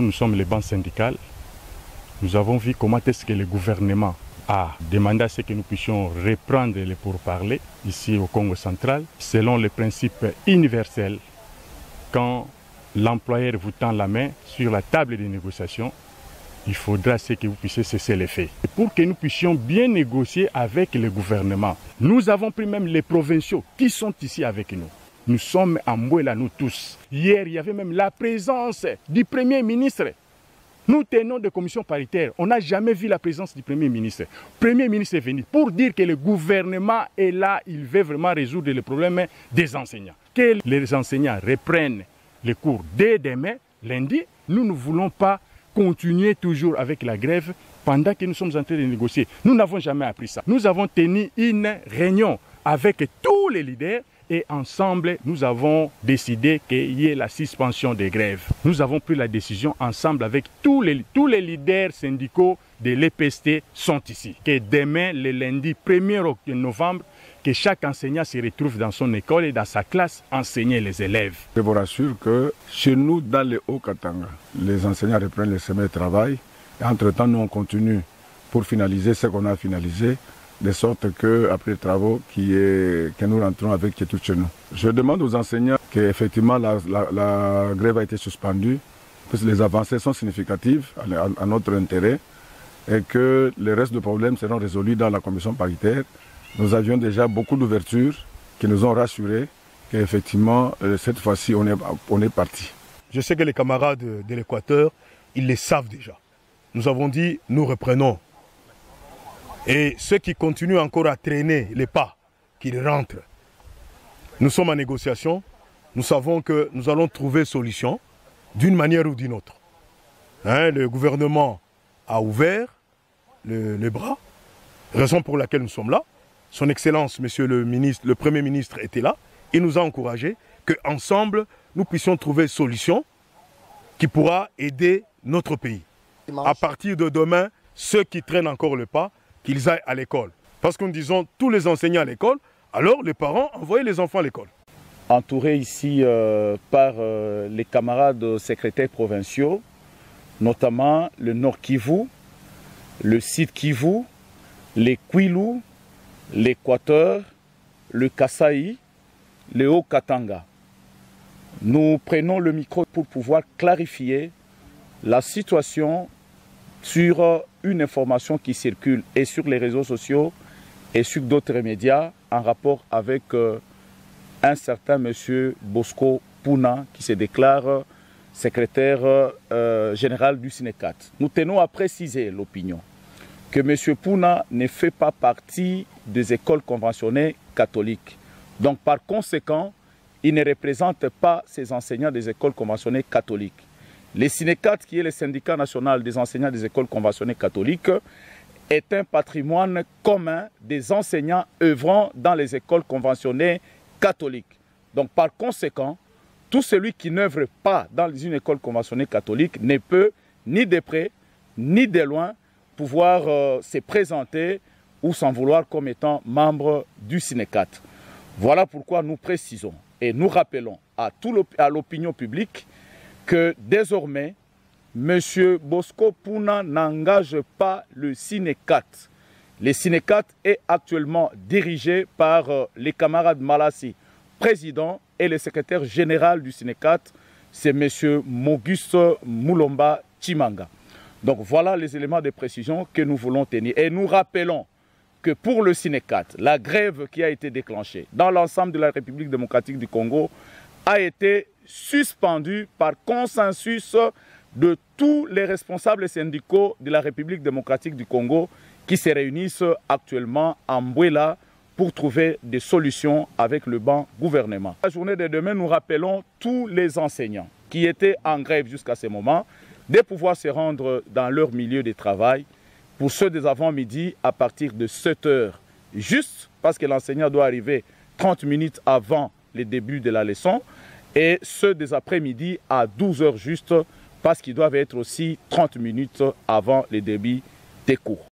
nous sommes les banques syndicales. Nous avons vu comment est-ce que le gouvernement a demandé à ce que nous puissions reprendre les pourparlers ici au Congo central, selon le principe universel. Quand l'employeur vous tend la main sur la table des négociations, il faudra que vous puissiez cesser les faits. Et pour que nous puissions bien négocier avec le gouvernement, nous avons pris même les provinciaux qui sont ici avec nous. Nous sommes en Mbouela, nous tous. Hier, il y avait même la présence du Premier ministre. Nous tenons des commissions paritaires. On n'a jamais vu la présence du Premier ministre. Le Premier ministre est venu pour dire que le gouvernement est là, il veut vraiment résoudre le problème des enseignants. Que les enseignants reprennent les cours dès demain, lundi. Nous ne voulons pas continuer toujours avec la grève pendant que nous sommes en train de négocier. Nous n'avons jamais appris ça. Nous avons tenu une réunion avec tous les leaders et ensemble, nous avons décidé qu'il y ait la suspension des grèves. Nous avons pris la décision ensemble avec tous les leaders syndicaux de l'EPST sont ici. Que demain, le lundi 1er novembre, que chaque enseignant se retrouve dans son école et dans sa classe, enseigner les élèves. Je vous rassure que chez nous, dans le Haut-Katanga, les enseignants reprennent le semaine de travail. Et entre-temps, nous, on continue pour finaliser ce qu'on a finalisé, de sorte qu'après les travaux, que nous rentrons avec tout chez nous. Je demande aux enseignants qu'effectivement la grève a été suspendue, puisque les avancées sont significatives à notre intérêt et que le reste des problèmes seront résolus dans la commission paritaire. Nous avions déjà beaucoup d'ouvertures qui nous ont rassurés qu'effectivement, cette fois-ci, on est parti. Je sais que les camarades de l'Équateur, ils les savent déjà. Nous avons dit, nous reprenons. Et ceux qui continuent encore à traîner les pas, qu'ils rentrent. Nous sommes en négociation. Nous savons que nous allons trouver solution d'une manière ou d'une autre. Le gouvernement a ouvert les bras, raison pour laquelle nous sommes là. Son Excellence, Monsieur le Premier ministre était là. Il nous a encouragés qu'ensemble, nous puissions trouver solution qui pourra aider notre pays. À partir de demain, ceux qui traînent encore le pas, qu'ils aillent à l'école. Parce que nous disons tous les enseignants à l'école, alors les parents envoient les enfants à l'école. Entouré ici par les camarades secrétaires provinciaux, notamment le Nord Kivu, le Sud Kivu, les Kwilu, l'Équateur, le Kasaï, le Haut-Katanga. Nous prenons le micro pour pouvoir clarifier la situation sur une information qui circule et sur les réseaux sociaux et sur d'autres médias en rapport avec un certain monsieur Bosco Puna qui se déclare secrétaire général du Sinecat. Nous tenons à préciser l'opinion que monsieur Puna ne fait pas partie des écoles conventionnées catholiques. Donc par conséquent, il ne représente pas ces enseignants des écoles conventionnées catholiques. Le Sinecat, qui est le syndicat national des enseignants des écoles conventionnées catholiques, est un patrimoine commun des enseignants œuvrant dans les écoles conventionnées catholiques. Donc par conséquent, tout celui qui n'œuvre pas dans une école conventionnée catholique ne peut, ni de près, ni de loin, pouvoir se présenter ou s'en vouloir comme étant membre du Sinecat. Voilà pourquoi nous précisons et nous rappelons à l'opinion publique que désormais, M. Bosco Puna n'engage pas le Sinecat. Le Sinecat est actuellement dirigé par les camarades Malassi, président, et le secrétaire général du Sinecat, c'est M. Moguste Moulomba Chimanga. Donc voilà les éléments de précision que nous voulons tenir. Et nous rappelons que pour le Sinecat, la grève qui a été déclenchée dans l'ensemble de la République démocratique du Congo a été suspendue par consensus de tous les responsables syndicaux de la République démocratique du Congo qui se réunissent actuellement en Mbouela pour trouver des solutions avec le banc gouvernement. La journée de demain, nous rappelons tous les enseignants qui étaient en grève jusqu'à ce moment de pouvoir se rendre dans leur milieu de travail. Pour ceux des avant-midi, à partir de 7 h, juste parce que l'enseignant doit arriver 30 minutes avant le début de la leçon, et ceux des après-midi à 12 h juste, parce qu'ils doivent être aussi 30 minutes avant le début des cours.